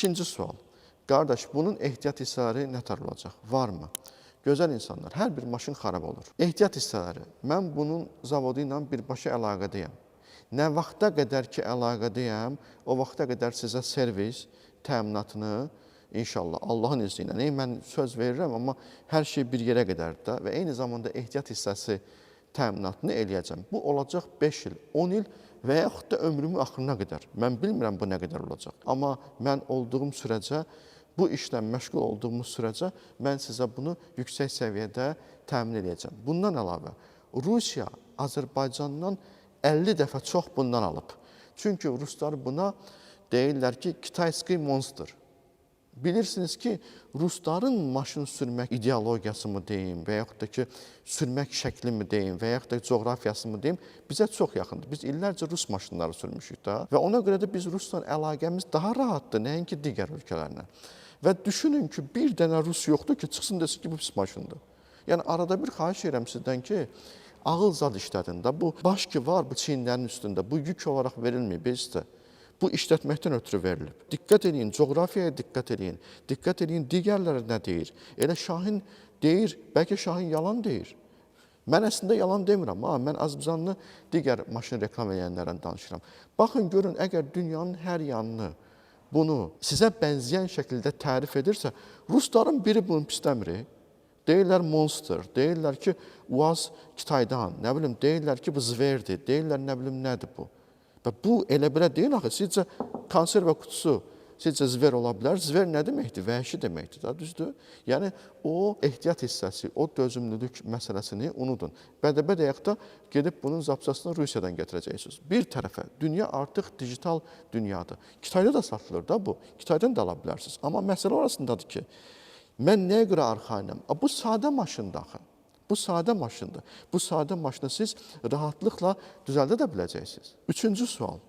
İkinci sual. Qardaş, bunun ehtiyat hissələri nətər olacaq? Varmı? Gözəl insanlar, hər bir maşın xarab olur. Ehtiyat hissələri, mən bunun zavodu ilə birbaşa əlaqədəyəm. Nə vaxta qədər ki, əlaqədəyəm, o vaxta qədər sizə servis təminatını İnşallah, Allahın izni ilə. Mən söz verirəm, amma hər şey bir yerə qədər də və eyni zamanda ehtiyat hissəsi təminatını eləyəcəm. Bu olacaq 5 il, 10 il və yaxud da ömrümün axırına qədər. Mən bilmirəm bu nə qədər olacaq. Amma mən olduğum sürəcə, bu işlə məşğul olduğumuz sürəcə mən sizə bunu yüksək səviyyədə təmin edəcəm. Bundan əlavə, Rusiya Azərbaycandan 50 dəfə çox bundan alıb. Çünki ruslar buna deyirlər ki, Kitayski monster. Bilirsiniz ki, rusların maşın sürmək ideologiyası mı deyim və yaxud da ki, sürmək şəkli mi deyim və yaxud da coğrafiyası mı deyim, bizə çox yaxındır. Biz illərcə rus maşınları sürmüşük da və ona görə də biz Rusla əlaqəmiz daha rahatdır, nəinki digər ölkələrlə. Və düşünün ki, bir dənə rus yoxdur ki, çıxsın desin ki, bu pis maşındır. Yəni, arada bir xahiş edirəm sizdən ki, ağıl zad işlədin də, bu baş ki var, bu çiyinlərin üstündə, bu yük olaraq verilməyib, bizdə. Bu işlətməkdən ötürü verilib. Diqqət edin, coğrafiyaya diqqət edin, digərləri nə deyir? Elə Şahin deyir, bəlkə Şahin yalan deyir. Mən əslində yalan demirəm, mən Azərbaycanlı digər maşın reklam edənlərdən danışıram. Baxın, görün, əgər dünyanın hər yanını bunu sizə bənzəyən şəkildə tərif edirsə, rusların biri bunu pisləmir. Deyirlər monster, deyirlər ki, UAZ Kitaydan, nə bilim, deyirlər ki, bu zverdir, deyirlər, nə bilim, nədir bu? Və bu elə belə deyil axı, sizcə konserva qutusu, sizcə zver ola bilər. Zver nə deməkdir? Vəhşi deməkdir, düzdür? Yəni, o ehtiyat hissəsi, o dözümlülük məsələsini unudun. Bədəbədəyək da gedib bunun zapsasını Rusiyadan gətirəcəksiniz. Bir tərəfə, dünya artıq digital dünyadır. Kitayda da satılır da bu, Kitaydan da ala bilərsiniz. Amma məsələ orasındadır ki, mən nəyə görə arxayınam? Bu sadə maşındır axı. Bu sadə maşındır. Bu sadə maşını siz rahatlıqla düzəldə də biləcəksiniz. Üçüncü sual.